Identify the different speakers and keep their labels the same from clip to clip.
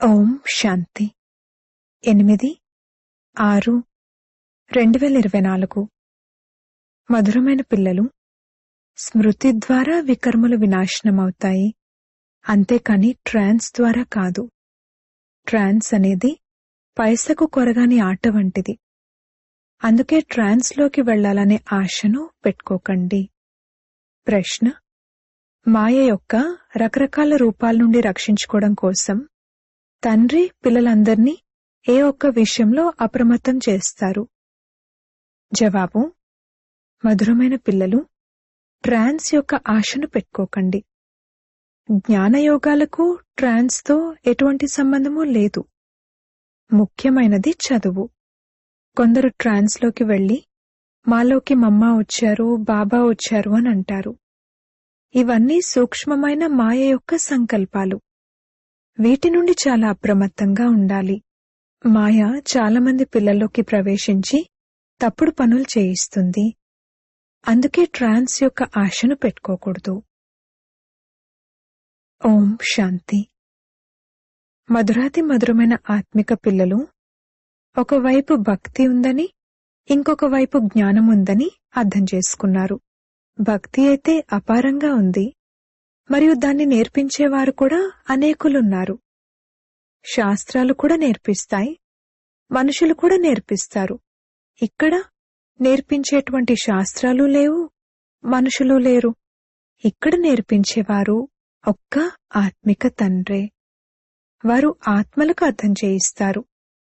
Speaker 1: ఓం శాంతి 8/6/2024 మధురమైన పిల్లలు, స్మృతి ద్వారా వికర్మలు వినాశనమవుతాయి, అంతేకాని ట్రాన్స్ ద్వారా కాదు. ట్రాన్స్ అనేది పైసకు కొరగాని ఆట వంటిది. అందుకే ట్రాన్స్లోకి వెళ్లాలనే ఆశను పెట్టుకోకండి. ప్రశ్న: మాయ యొక్క రకరకాల రూపాల నుండి రక్షించుకోవడం కోసం తండ్రి పిల్లలందర్నీ ఏ ఒక్క విషయంలో అప్రమత్తం చేస్తారు? జవాబు: మధురమైన పిల్లలు, ట్రాన్స్ యొక్క ఆశను పెట్టుకోకండి. జ్ఞానయోగాలకు ట్రాన్స్తో ఎటువంటి సంబంధమూ లేదు. ముఖ్యమైనది చదువు. కొందరు ట్రాన్స్లోకి వెళ్లి మాలోకి మమ్మ వచ్చారు, బాబా వచ్చారు అని అంటారు. ఇవన్నీ సూక్ష్మమైన మాయ యొక్క సంకల్పాలు. వీటి నుండి చాలా అప్రమత్తంగా ఉండాలి. మాయ చాలామంది పిల్లల్లోకి ప్రవేశించి తప్పుడు పనులు చేయిస్తుంది. అందుకే ట్రాన్స్ యొక్క ఆశను పెట్టుకోకూడదు. ఓం శాంతి. మధురాతి మధురమైన ఆత్మిక పిల్లలు, ఒకవైపు భక్తి ఉందని, ఇంకొక వైపు జ్ఞానం ఉందని అర్థం చేసుకున్నారు. భక్తి అయితే అపారంగా ఉంది, మరియు దాన్ని నేర్పించేవారు కూడా అనేకులున్నారు. శాస్త్రాలు కూడా నేర్పిస్తాయి, మనుషులు కూడా నేర్పిస్తారు. ఇక్కడ నేర్పించేటువంటి శాస్త్రాలు లేవు, మనుషులు లేరు. ఇక్కడ నేర్పించేవారు ఒక్క ఆత్మిక తండ్రే. వారు ఆత్మలకు అర్థం చేయిస్తారు.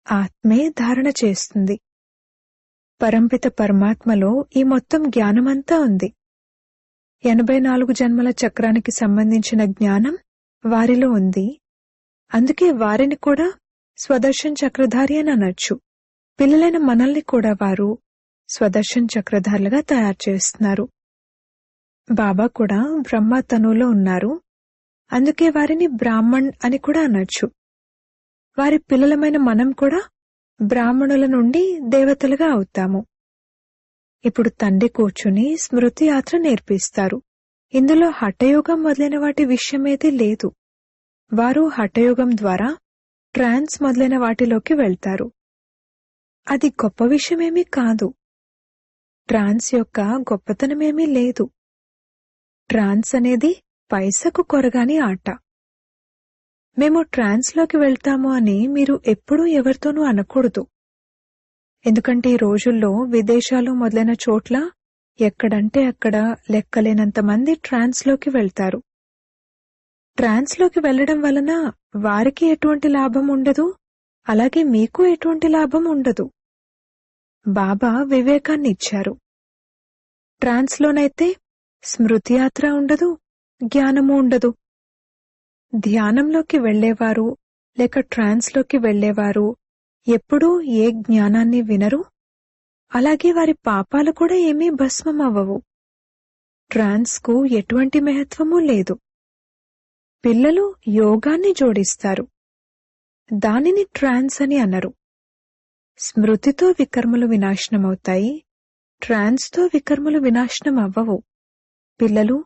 Speaker 1: ఆత్మే ధారణ చేస్తుంది. పరంపిత పరమాత్మలో ఈ మొత్తం జ్ఞానమంతా ఉంది. 84 జన్మల చక్రానికి సంబంధించిన జ్ఞానం వారిలో ఉంది. అందుకే వారిని కూడా స్వదర్శన్ చక్రధారి అని అనొచ్చు. పిల్లలైన మనల్ని కూడా వారు స్వదర్శన్ చక్రధారులుగా తయారు చేస్తున్నారు. బాబా కూడా బ్రహ్మ తనువులో ఉన్నారు. అందుకే వారిని బ్రాహ్మణ్ అని కూడా అనొచ్చు. వారి పిల్లలమైన మనం కూడా బ్రాహ్మణుల నుండి దేవతలుగా అవుతాము. ఇప్పుడు తండ్రి కూర్చుని స్మృతి యాత్ర నేర్పిస్తారు. ఇందులో హఠయోగం మొదలైన వాటి విషయమేదీ లేదు. వారు హఠయోగం ద్వారా ట్రాన్స్ మొదలైన వాటిలోకి వెళ్తారు. అది గొప్ప విషయమేమీ కాదు. ట్రాన్స్ యొక్క గొప్పతనమేమీ లేదు. ట్రాన్స్ అనేది పైసకు కొరగాని ఆట. మేము ట్రాన్స్లోకి వెళ్తాము అని మీరు ఎప్పుడూ ఎవరితోనూ అనకూడదు. ఎందుకంటే ఈ రోజుల్లో విదేశాలు మొదలైన చోట్ల ఎక్కడంటే అక్కడ లెక్కలేనంత మంది ట్రాన్స్లోకి వెళ్తారు. ట్రాన్స్లోకి వెళ్లడం వలన వారికి ఎటువంటి లాభం ఉండదు, అలాగే మీకు ఎటువంటి లాభం ఉండదు. బాబా వివేకాన్ని ఇచ్చారు. ట్రాన్స్లోనైతే స్మృతి యాత్ర ఉండదు, జ్ఞానము ఉండదు. ధ్యానంలోకి వెళ్లేవారు లేక ట్రాన్స్లోకి వెళ్లేవారు ఎప్పుడూ ఏ జ్ఞానాన్ని వినరు, అలాగే వారి పాపాలు కూడా ఏమీ భస్మమవ్వవు. ట్రాన్స్కు ఎటువంటి మహత్వమూ లేదు. పిల్లలు యోగాన్ని జోడిస్తారు, దానిని ట్రాన్స్ అని అనరు. స్మృతితో వికర్మలు వినాశనమవుతాయి, ట్రాన్స్తో వికర్మలు వినాశనం అవ్వవు. పిల్లలు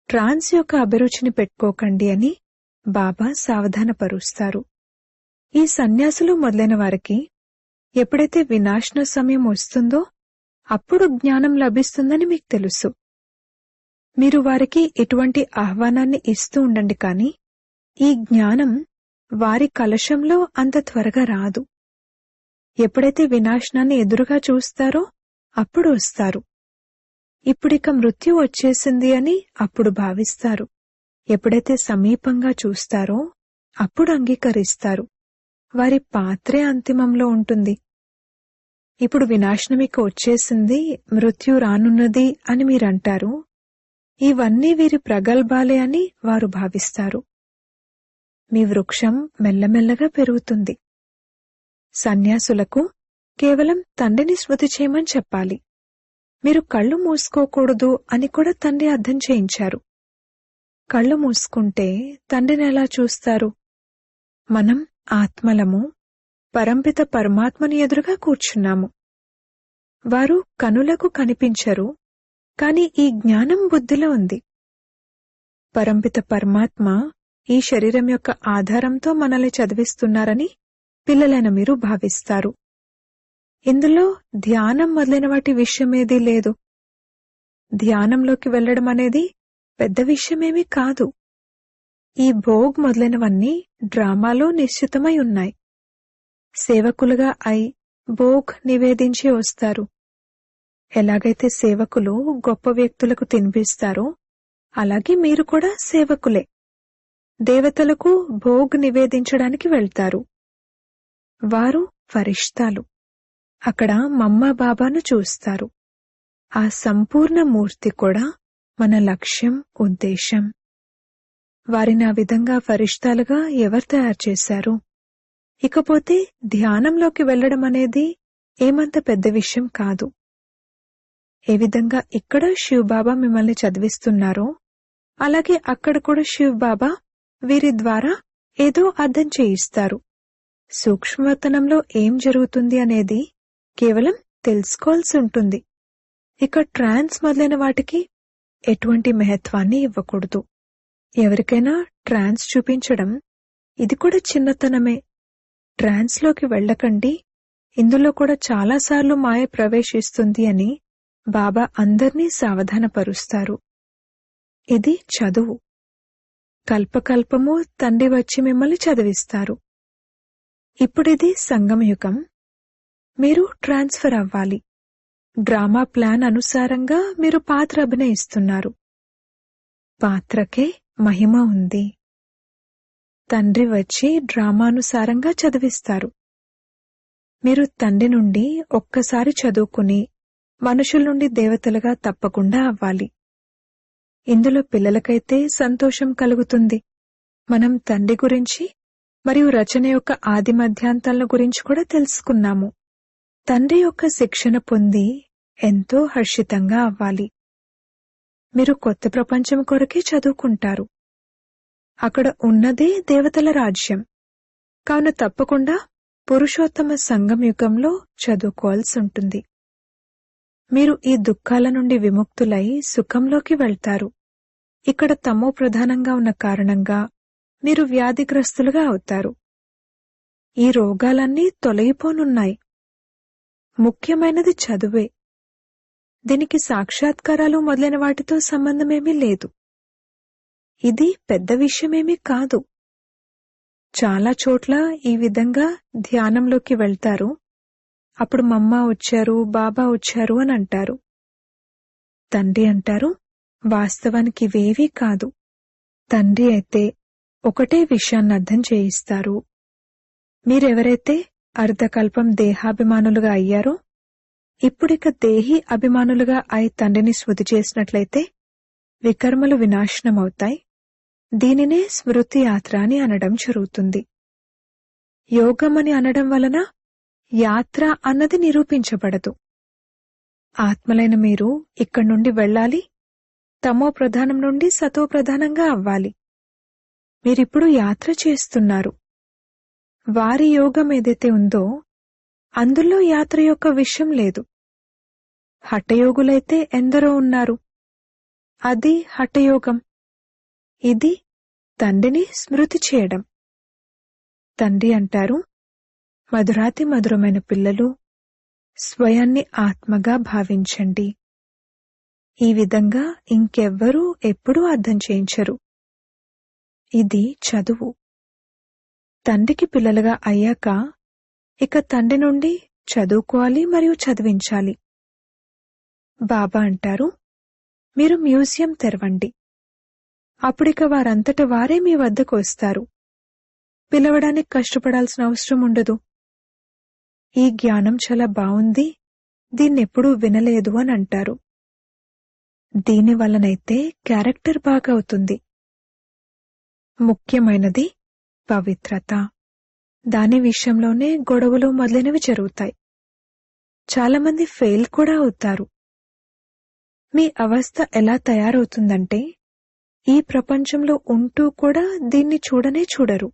Speaker 1: ట్రాన్స్ యొక్క అభిరుచిని పెట్టుకోకండి అని బాబా సావధానపరుస్తారు. ఈ సన్యాసులు మొదలైన వారికి ఎప్పుడైతే వినాశన సమయం వస్తుందో అప్పుడు జ్ఞానం లభిస్తుందని మీకు తెలుసు. మీరు వారికి ఇటువంటి ఆహ్వానాన్ని ఇస్తూ ఉండండి, కానీ ఈ జ్ఞానం వారి కలశంలో అంత త్వరగా రాదు. ఎప్పుడైతే వినాశనాన్ని ఎదురుగా చూస్తారో అప్పుడు వస్తారు. ఇప్పుడిక మృత్యు వచ్చేసింది అని అప్పుడు భావిస్తారు. ఎప్పుడైతే సమీపంగా చూస్తారో అప్పుడు అంగీకరిస్తారు. వారి పాత్రే అంతిమంలో ఉంటుంది. ఇప్పుడు వినాశనమిక వచ్చేసింది, మృత్యు రానున్నది అని మీరంటారు. ఇవన్నీ వీరి ప్రగల్భాలే అని వారు భావిస్తారు. మీ వృక్షం మెల్లమెల్లగా పెరుగుతుంది. సన్యాసులకు కేవలం తండ్రిని స్మృతి చేయమని చెప్పాలి. మీరు కళ్ళు మూసుకోకూడదు అని కూడా తండ్రి అర్థం చేయించారు. కళ్ళు మూసుకుంటే తండ్రిని ఎలా చూస్తారు? మనం ఆత్మలము, పరంపిత పరమాత్మని ఎదురుగా కూర్చున్నాము. వారు కనులకు కనిపించరు, కాని ఈ జ్ఞానం బుద్ధిలో ఉంది. పరంపిత పరమాత్మ ఈ శరీరం యొక్క ఆధారంతో మనల్ని చదివిస్తున్నారని పిల్లలైన మీరు భావిస్తారు. ఇందులో ధ్యానం మొదలైన వాటి విషయమేదీ లేదు. ధ్యానంలోకి వెళ్లడం అనేది పెద్ద విషయమేమీ కాదు. ఈ భోగ్ మొదలైనవన్నీ డ్రామాలో నిశ్చితమై ఉన్నాయి. సేవకులుగా అయి భోగ్ నివేదించి వస్తారు. ఎలాగైతే సేవకులు గొప్ప వ్యక్తులకు తినిపిస్తారో అలాగే మీరు కూడా సేవకులే. దేవతలకు భోగ్ నివేదించడానికి వెళ్తారు. వారు ఫరిష్తాలు. అక్కడ మమ్మా బాబాను చూస్తారు. ఆ సంపూర్ణ మూర్తి కూడా మన లక్ష్యం, ఉద్దేశం. వారిని ఆ విధంగా ఫరిష్తాలుగా ఎవరు తయారు చేశారు? ఇకపోతే ధ్యానంలోకి వెళ్లడం అనేది ఏమంత పెద్ద విషయం కాదు. ఏ విధంగా ఇక్కడ శివబాబా మిమ్మల్ని చదివిస్తున్నారో అలాగే అక్కడ కూడా శివబాబా వీరి ద్వారా ఏదో అర్థం చేయిస్తారు. సూక్ష్మవతనంలో ఏం జరుగుతుంది అనేది కేవలం తెలుసుకోవాల్సి ఉంటుంది. ఇక ట్రాన్స్ మొదలైన వాటికి ఎటువంటి మహత్వాన్ని ఇవ్వకూడదు. ఎవరికైనా ట్రాన్స్ చూపించడం ఇది కూడా చిన్నతనమే. ట్రాన్స్లోకి వెళ్లకండి, ఇందులో కూడా చాలాసార్లు మాయ ప్రవేశిస్తుంది అని బాబా అందర్నీ సావధానపరుస్తారు. ఇది చదువు. కల్పకల్పము తండ్రి వచ్చి మిమ్మల్ని చదివిస్తారు. ఇప్పుడిది సంగమయుగం. మీరు ట్రాన్స్ఫర్ అవ్వాలి. డ్రామా ప్లాన్ అనుసారంగా మీరు పాత్ర అభినయిస్తున్నారు. పాత్రకే మహిమ ఉంది. తండ్రి వచ్చి డ్రామానుసారంగా చదివిస్తారు. మీరు తండ్రి నుండి ఒక్కసారి చదువుకుని మనుషుల నుండి దేవతలుగా తప్పకుండా అవ్వాలి. ఇందులో పిల్లలకైతే సంతోషం కలుగుతుంది. మనం తండ్రి గురించి మరియు రచన యొక్క ఆది మధ్యాంతాల గురించి కూడా తెలుసుకున్నాము. తండ్రి యొక్క శిక్షణ పొంది ఎంతో హర్షితంగా అవ్వాలి. మీరు కొత్త ప్రపంచం కొరకే చదువుకుంటారు. అక్కడ ఉన్నదే దేవతల రాజ్యం. కావున తప్పకుండా పురుషోత్తమ సంగం యుగంలో చదువుకోవాల్సి ఉంటుంది. మీరు ఈ దుఃఖాల నుండి విముక్తులై సుఖంలోకి వెళ్తారు. ఇక్కడ తమో ప్రధానంగా ఉన్న కారణంగా మీరు వ్యాధిగ్రస్తులుగా అవుతారు. ఈ రోగాలన్నీ తొలగిపోనున్నాయి. ముఖ్యమైనది చదువే. దీనికి సాక్షాత్కారాలు మొదలైన వాటితో సంబంధమేమీ లేదు. ఇది పెద్ద విషయమేమీ కాదు. చాలా చోట్ల ఈ విధంగా ధ్యానంలోకి వెళ్తారు. అప్పుడు మమ్మ వచ్చారు, బాబా వచ్చారు అని అంటారు. తండ్రి అంటారు, వాస్తవానికి ఇవేవీ కాదు. తండ్రి అయితే ఒకటే విషయాన్ని అర్థం చేయిస్తారు. మీరెవరైతే అర్ధకల్పం దేహాభిమానులుగా అయ్యారో ఇప్పుడిక దేహీ అభిమానులుగా అయి తండ్రిని స్మృతి చేసినట్లయితే వికర్మలు వినాశనమవుతాయి. దీనినే స్మృతి యాత్ర అని అనడం జరుగుతుంది. యోగమని అనడం వలన యాత్ర అన్నది నిరూపించబడదు. ఆత్మలైన మీరు ఇక్కడి నుండి వెళ్ళాలి, తమో ప్రధానం నుండి సతో ప్రధానంగా అవ్వాలి. మీరిప్పుడు యాత్ర చేస్తున్నారు. వారి యోగం ఏదైతే ఉందో అందులో యాత్ర యొక్క విషయం లేదు. హఠయోగులైతే ఎందరో ఉన్నారు. అది హఠయోగం. ఇది తండ్రిని స్మృతి చేయడం. తండ్రి అంటారు, మధురాతి మధురమైన పిల్లలు, స్వయాన్ని ఆత్మగా భావించండి. ఈ విధంగా ఇంకెవ్వరూ ఎప్పుడూ అర్థం చేయించరు. ఇది చదువు. తండ్రికి పిల్లలుగా అయ్యాక ఇక తండ్రి నుండి చదువుకోవాలి మరియు చదివించాలి. బాబా అంటారు, మీరు మ్యూజియం తెరవండి. అప్పుడిక వారంతట వారే మీ వద్దకు వస్తారు. పిలవడానికి కష్టపడాల్సిన అవసరం ఉండదు. ఈ జ్ఞానం చాలా బావుంది, దీన్నెప్పుడూ వినలేదు అని అంటారు. దీనివల్లనైతే క్యారెక్టర్ బాగా అవుతుంది. ముఖ్యమైనది పవిత్రత. దాని విషయంలోనే గొడవలు మొదలైనవి జరుగుతాయి. చాలామంది ఫెయిల్ కూడా అవుతారు. మీ అవస్థ ఎలా తయారవుతుందంటే ఈ ప్రపంచంలో ఉంటూ కూడా దీన్ని చూడనే చూడరు.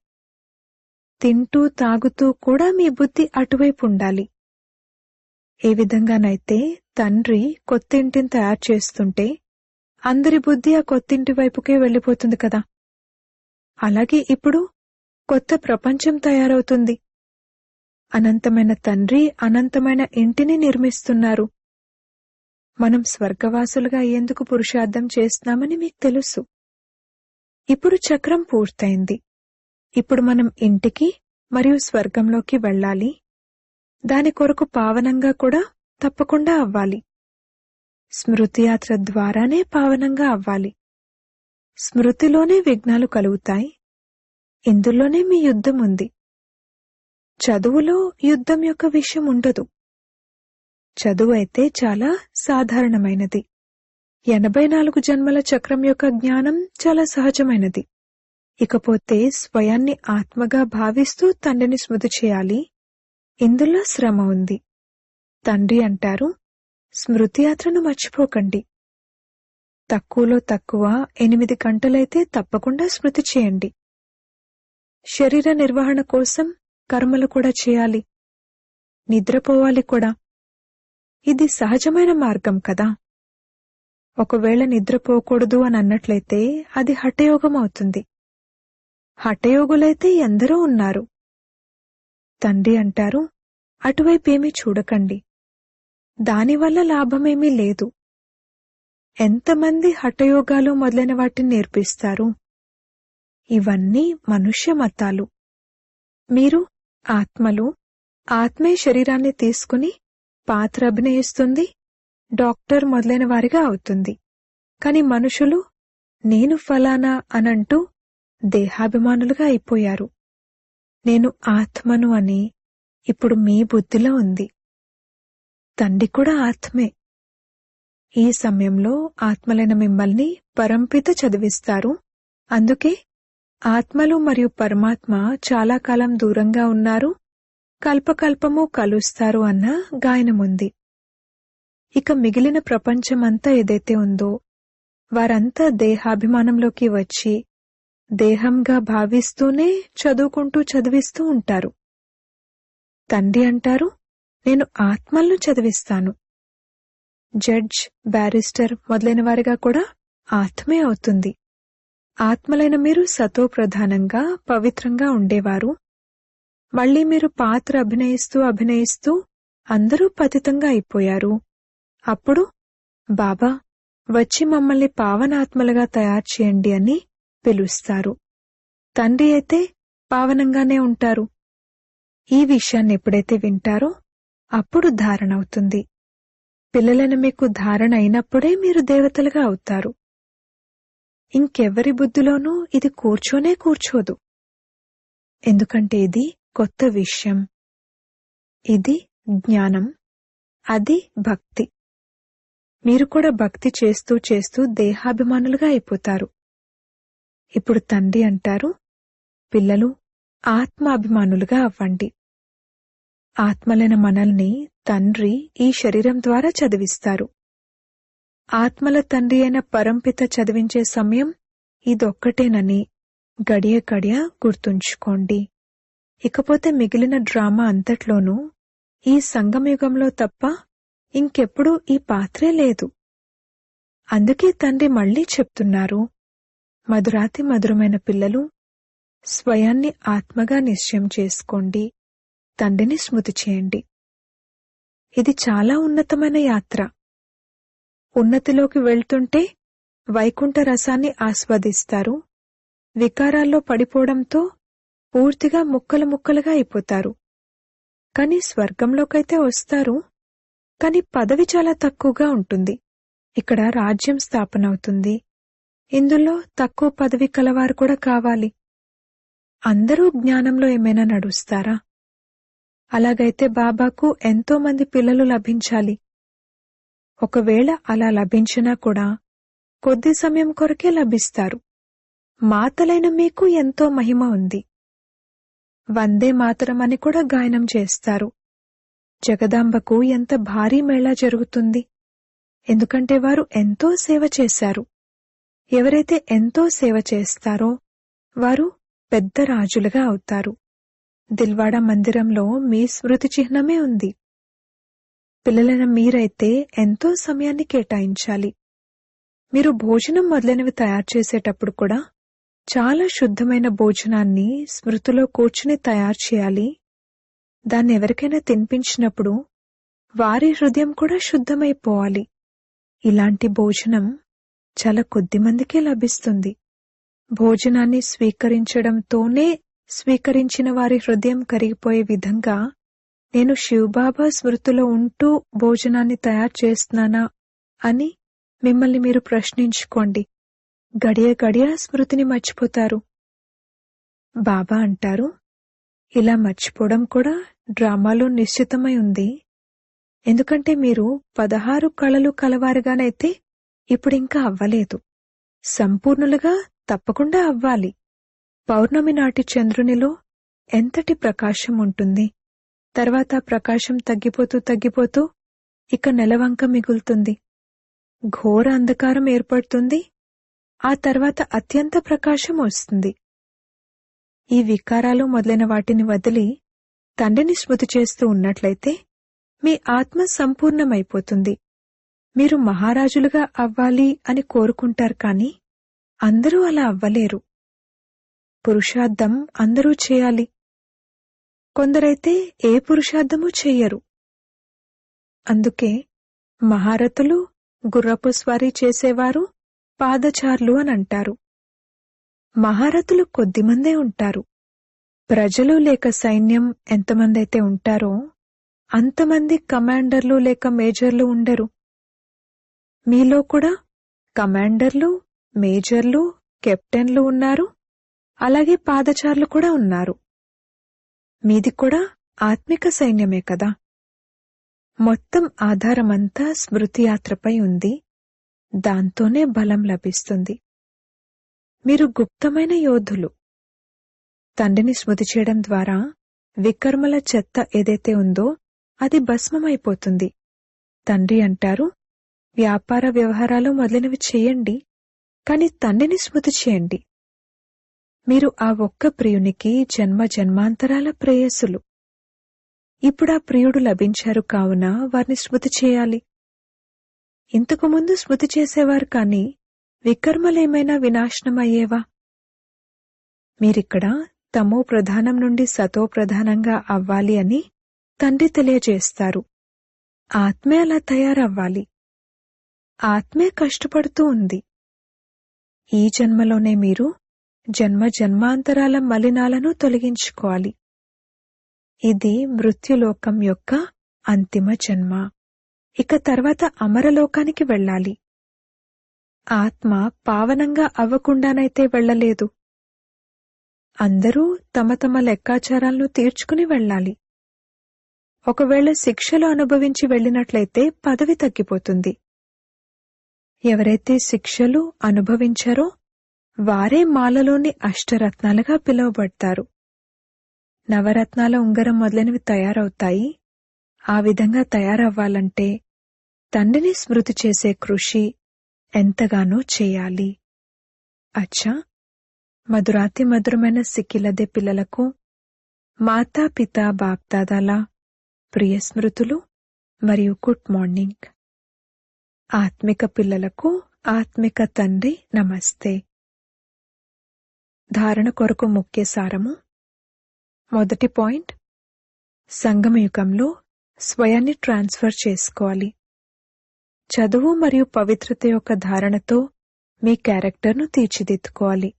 Speaker 1: తింటూ తాగుతూ కూడా మీ బుద్ధి అటువైపు ఉండాలి. ఏ విధంగానైతే తండ్రి కొత్తింటిని తయారు చేస్తుంటే అందరి బుద్ధి ఆ కొత్తింటి వైపుకే వెళ్ళిపోతుంది కదా. అలాగే ఇప్పుడు కొత్త ప్రపంచం తయారవుతుంది. అనంతమైన తండ్రి అనంతమైన ఇంటిని నిర్మిస్తున్నారు. మనం స్వర్గవాసులుగా అయ్యేందుకు పురుషార్థం చేస్తున్నామని మీకు తెలుసు. ఇప్పుడు చక్రం పూర్తయింది. ఇప్పుడు మనం ఇంటికి మరియు స్వర్గంలోకి వెళ్ళాలి. దాని కొరకు పావనంగా కూడా తప్పకుండా అవ్వాలి. స్మృతియాత్ర ద్వారానే పావనంగా అవ్వాలి. స్మృతిలోనే విఘ్నాలు కలుగుతాయి. ఇందులోనే మీ యుద్ధం ఉంది. చదువులో యుద్ధం యొక్క విషయం ఉండదు. చదువు అయితే చాలా సాధారణమైనది. 84 జన్మల చక్రం యొక్క జ్ఞానం చాలా సహజమైనది. ఇకపోతే స్వయాన్ని ఆత్మగా భావిస్తూ తండ్రిని స్మృతి చేయాలి. ఇందులో శ్రమ ఉంది. తండ్రి అంటారు, స్మృతి యాత్రను మర్చిపోకండి. తక్కువలో తక్కువ 8 గంటలైతే తప్పకుండా స్మృతి చేయండి. శరీర నిర్వహణ కోసం కర్మలు కూడా చేయాలి. నిద్రపోవాలి కూడా. ఇది సహజమైన మార్గం కదా. ఒకవేళ నిద్రపోకూడదు అని అన్నట్లయితే అది హఠయోగం అవుతుంది. హఠయోగులైతే ఎందరో ఉన్నారు. తండ్రి అంటారు, అటువైపేమీ చూడకండి. దానివల్ల లాభమేమీ లేదు. ఎంతమంది హఠయోగాలు మొదలైన వాటిని నేర్పిస్తారు? ఇవన్నీ మనుష్య మతాలు. మీరు ఆత్మలు. ఆత్మే శరీరాన్ని తీసుకుని పాత్ర అభినయిస్తుంది, డాక్టర్ మొదలైన వారిగా అవుతుంది. కాని మనుషులు నేను ఫలానా అనంటూ దేహాభిమానులుగా అయిపోయారు. నేను ఆత్మను అని ఇప్పుడు మీ బుద్ధిలో ఉంది. తండ్రి కూడా ఆత్మే. ఈ సమయంలో ఆత్మలైన మిమ్మల్ని పరంపిత చదివిస్తారు. అందుకే ఆత్మలు మరియు పరమాత్మ చాలా కాలం దూరంగా ఉన్నారు, కల్పకల్పము కలుస్తారు అన్న గాయనముంది. ఇక మిగిలిన ప్రపంచమంతా ఏదైతే ఉందో వారంతా దేహాభిమానంలోకి వచ్చి దేహంగా భావిస్తూనే చదువుకుంటూ చదివిస్తూ ఉంటారు. తండ్రి అంటారు, నేను ఆత్మలను చదివిస్తాను. జడ్జ్, బ్యారిస్టర్ మొదలైన వారిగా కూడా ఆత్మే అవుతుంది. ఆత్మలైన మీరు సతో ప్రధానంగా పవిత్రంగా ఉండేవారు. మళ్లీ మీరు పాత్ర అభినయిస్తూ అందరూ పతితంగా అయిపోయారు. అప్పుడు బాబా వచ్చి మమ్మల్ని పావనాత్మలుగా తయారు చేయండి అని పిలుస్తారు. తండ్రి అయితే పావనంగానే ఉంటారు. ఈ విషయాన్ని ఎప్పుడైతే వింటారో అప్పుడు ధారణ అవుతుంది. పిల్లలైన మీకు ధారణ అయినప్పుడే మీరు దేవతలుగా అవుతారు. ఇంకెవ్వరి బుద్ధిలోనూ ఇది కూర్చోదు. ఎందుకంటే ఇది కొత్త విషయం. ఇది జ్ఞానం, అది భక్తి. మీరు కూడా భక్తి చేస్తూ చేస్తూ దేహాభిమానులుగా అయిపోతారు. ఇప్పుడు తండ్రి అంటారు, పిల్లలు ఆత్మాభిమానులుగా అవ్వండి. ఆత్మలైన మనల్ని తండ్రి ఈ శరీరం ద్వారా చదివిస్తారు. ఆత్మల తండ్రి అయిన పరంపిత చదివించే సమయం ఇదొక్కటేనని గడియ గడియ గుర్తుంచుకోండి. ఇకపోతే మిగిలిన డ్రామా అంతట్లోనూ ఈ సంగమయుగంలో తప్ప ఇంకెప్పుడూ ఈ పాత్రే లేదు. అందుకే తండ్రి మళ్లీ చెప్తున్నారు, మధురాతి మధురమైన పిల్లలు, స్వయాన్ని ఆత్మగా నిశ్చయం చేసుకోండి, తండ్రిని స్మృతి చేయండి. ఇది చాలా ఉన్నతమైన యాత్ర. ఉన్నతిలోకి వెళ్తుంటే వైకుంఠ రసాన్ని ఆస్వాదిస్తారు. వికారాల్లో పడిపోవడంతో పూర్తిగా ముక్కలు ముక్కలుగా అయిపోతారు. కాని స్వర్గంలోకైతే వస్తారు, కాని పదవి చాలా తక్కువగా ఉంటుంది. ఇక్కడ రాజ్యం స్థాపన అవుతుంది. ఇందులో తక్కువ పదవి కలవారు కూడా కావాలి. అందరూ జ్ఞానంలో ఏమైనా నడుస్తారా? అలాగైతే బాబాకు ఎంతో మంది పిల్లలు లభించాలి. ఒకవేళ అలా లభించినా కూడా కొద్ది సమయం కొరకే లభిస్తారు. మాతలైన మీకు ఎంతో మహిమ ఉంది. వందే మాతరం అని కూడా గాయనం చేస్తారు. జగదాంబకు ఎంత భారీ మేళా జరుగుతుంది. ఎందుకంటే వారు ఎంతో సేవ చేశారు. ఎవరైతే ఎంతో సేవ చేస్తారో వారు పెద్ద రాజులుగా అవుతారు. దిల్వాడా మందిరంలో మీ స్మృతి చిహ్నమే ఉంది. పిల్లలైన మీరైతే ఎంతో సమయాన్ని కేటాయించాలి. మీరు భోజనం మొదలైనవి తయారు చేసేటప్పుడు కూడా చాలా శుద్ధమైన భోజనాన్ని స్మృతిలో కూర్చుని తయారు చేయాలి. దాన్ని ఎవరికైనా తినిపించినప్పుడు వారి హృదయం కూడా శుద్ధమైపోవాలి. ఇలాంటి భోజనం చాలా కొద్దిమందికే లభిస్తుంది. భోజనాన్ని స్వీకరించడంతోనే స్వీకరించిన వారి హృదయం కరిగిపోయే విధంగా నేను శివబాబా స్మృతిలో ఉంటూ భోజనాన్ని తయారు చేస్తున్నానా అని మిమ్మల్ని మీరు ప్రశ్నించుకోండి. గడియ గడియ స్మృతిని మర్చిపోతారు. బాబా అంటారు, ఇలా మర్చిపోవడం కూడా డ్రామాలో నిశ్చితమై ఉంది. ఎందుకంటే మీరు 16 కళలు కలవారుగానైతే ఇప్పుడింకా అవ్వలేదు. సంపూర్ణులుగా తప్పకుండా అవ్వాలి. పౌర్ణమి నాటి చంద్రునిలో ఎంతటి ప్రకాశం ఉంటుంది. తర్వాత ప్రకాశం తగ్గిపోతూ తగ్గిపోతూ ఇక నెలవంక మిగులుతుంది. ఘోర అంధకారం ఏర్పడుతుంది. ఆ తర్వాత అత్యంత ప్రకాశం వస్తుంది. ఈ వికారాలు మొదలైన వాటిని వదిలి తండ్రిని స్మృతి చేస్తూ ఉన్నట్లయితే మీ ఆత్మ సంపూర్ణమైపోతుంది. మీరు మహారాజులుగా అవ్వాలి అని కోరుకుంటారు, కానీ అందరూ అలా అవ్వలేరు. పురుషార్థం అందరూ చేయాలి. కొందరైతే ఏ పురుషార్థమూ చెయ్యరు. అందుకే మహారథులు, గుర్రపు స్వారీ చేసేవారు పాదచారులు అని అంటారు. మహారథులు కొద్దిమందే ఉంటారు. ప్రజలు లేక సైన్యం ఎంతమందైతే ఉంటారో అంతమంది కమాండర్లు లేక మేజర్లు ఉండరు. మీలో కూడా కమాండర్లు, మేజర్లు, కెప్టెన్లు ఉన్నారు. అలాగే పాదచారులు కూడా ఉన్నారు. మీది కూడా ఆత్మిక సైన్యమే కదా. మొత్తం ఆధారమంతా స్మృతి యాత్రపై ఉంది. దాంతోనే బలం లభిస్తుంది. మీరు గుప్తమైన యోధులు. తండ్రిని స్మృతి చేయడం ద్వారా వికర్మల చెత్త ఏదైతే ఉందో అది భస్మమైపోతుంది. తండ్రి అంటారు, వ్యాపార వ్యవహారాలు మొదలైనవి చేయండి, కాని తండ్రిని స్మృతి చేయండి. మీరు ఆ ఒక్క ప్రియునికి జన్మ జన్మాంతరాల ప్రేయసులు. ఇప్పుడా ప్రియుడు లభించారు కావున వారిని స్మృతి చేయాలి. ఇంతకుముందు స్మృతి చేసేవారు, కాని వికర్మలేమైనా వినాశనమయ్యేవా? మీరిక్కడ తమో ప్రధానం నుండి సతో ప్రధానంగా అవ్వాలి అని తండ్రి తెలియజేస్తారు. ఆత్మే అలా తయారవ్వాలి. ఆత్మే కష్టపడుతూ ఉంది. ఈ జన్మలోనే మీరు జన్మ జన్మాంతరాల మలినాలను తొలగించుకోవాలి. ఇది మృత్యులోకం యొక్క అంతిమ జన్మ. ఇక తర్వాత అమరలోకానికి వెళ్ళాలి. ఆత్మ పావనంగా అవ్వకుండానైతే వెళ్ళలేదు. అందరూ తమ తమ లెక్కాచారాలను తీర్చుకుని వెళ్ళాలి. ఒకవేళ శిక్షలు అనుభవించి వెళ్ళినట్లయితే పదవి తగ్గిపోతుంది. ఎవరైతే శిక్షలు అనుభవించారో వారే మాలలోని అష్టరత్నాలుగా పిలువబడతారు. నవరత్నాల ఉంగరం మొదలైనవి తయారవుతాయి. ఆ విధంగా తయారవ్వాలంటే తండ్రిని స్మృతి చేసే కృషి ఎంతగానో చేయాలి. అచ్చా, మధురాతి మధురమైన సిక్కిలదే పిల్లలకు మాతాపితా బాప్దాదాల ప్రియ స్మృతులు మరియు గుడ్ మార్నింగ్. ఆత్మిక పిల్లలకు ఆత్మిక తండ్రి నమస్తే. ధారణ కొరకు ముఖ్య సారము. మొదటి పాయింట్, సంగమయుగంలో స్వయాన్ని ట్రాన్స్ఫర్ చేసుకోవాలి. చదువు మరియు పవిత్రత యొక్క ధారణతో మీ క్యారెక్టర్ను తీర్చిదిద్దుకోవాలి.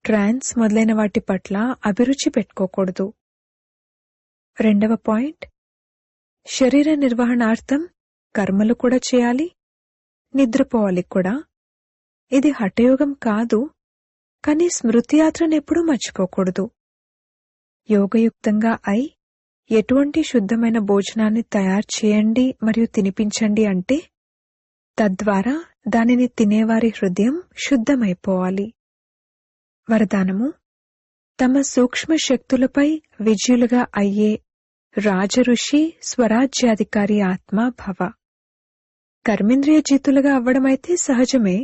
Speaker 1: ట్రాన్స్ మొదలైన వాటి పట్ల అభిరుచి పెట్టుకోకూడదు. రెండవ పాయింట్, శరీర నిర్వహణార్థం కర్మలు కూడా చేయాలి, నిద్రపోవాలి కూడా. ఇది హఠయోగం కాదు, కానీ స్మృతి యాత్రనెప్పుడూ మర్చిపోకూడదు. యోగయుక్తంగా అయి ఎటువంటి శుద్ధమైన భోజనాన్ని తయారు చేయండి మరియు తినిపించండి అంటే తద్వారా దానిని తినేవారి హృదయం శుద్ధమైపోవాలి. వరదానము: తమ సూక్ష్మ శక్తులపై విజయులుగా అయ్యే రాజఋషి స్వరాజ్యాధికారి ఆత్మ భవ. కర్మేంద్రియ జీతులుగా అవ్వడమైతే సహజమే,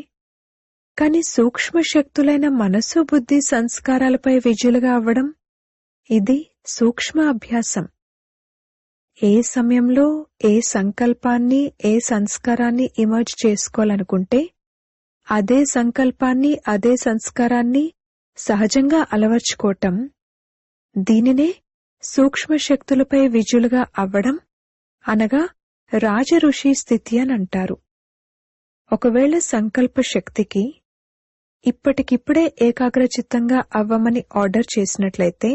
Speaker 1: కాని సూక్ష్మ శక్తులైన మనసు, బుద్ధి, సంస్కారాలపై విజయులుగా అవ్వడం ఇది సూక్ష్మ అభ్యాసం. ఏ సమయంలో ఏ సంకల్పాన్ని, ఏ సంస్కారాన్ని ఇమర్జ్ చేసుకోవాలనుకుంటే అదే సంకల్పాన్ని, అదే సంస్కారాన్ని సహజంగా అలవర్చుకోవటం, దీనినే సూక్ష్మ శక్తులపై విజులుగా అవ్వడం అనగా రాజఋషి స్థితి అని అంటారు. ఒకవేళ సంకల్ప శక్తికి ఇప్పటికిప్పుడే ఏకాగ్రచిత్తంగా అవ్వమని ఆర్డర్ చేసినట్లయితే,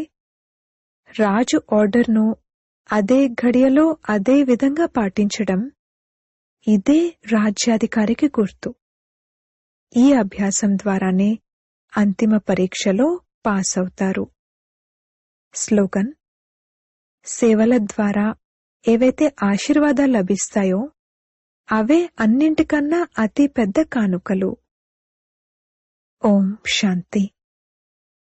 Speaker 1: రాజు ఆర్డర్ను అదే ఘడియలో అదే విధంగా పాటించడం, ఇదే రాజ్యాధికారికి గుర్తు. ఈ అభ్యాసం ద్వారానే అంతిమ పరీక్షలో పాస్ అవుతారు. స్లోగన్: సేవల ద్వారా ఏవైతే ఆశీర్వాదాలు లభిస్తాయో అవే అన్నింటికన్నా అతి పెద్ద కానుకలు. ఓం శాంతి.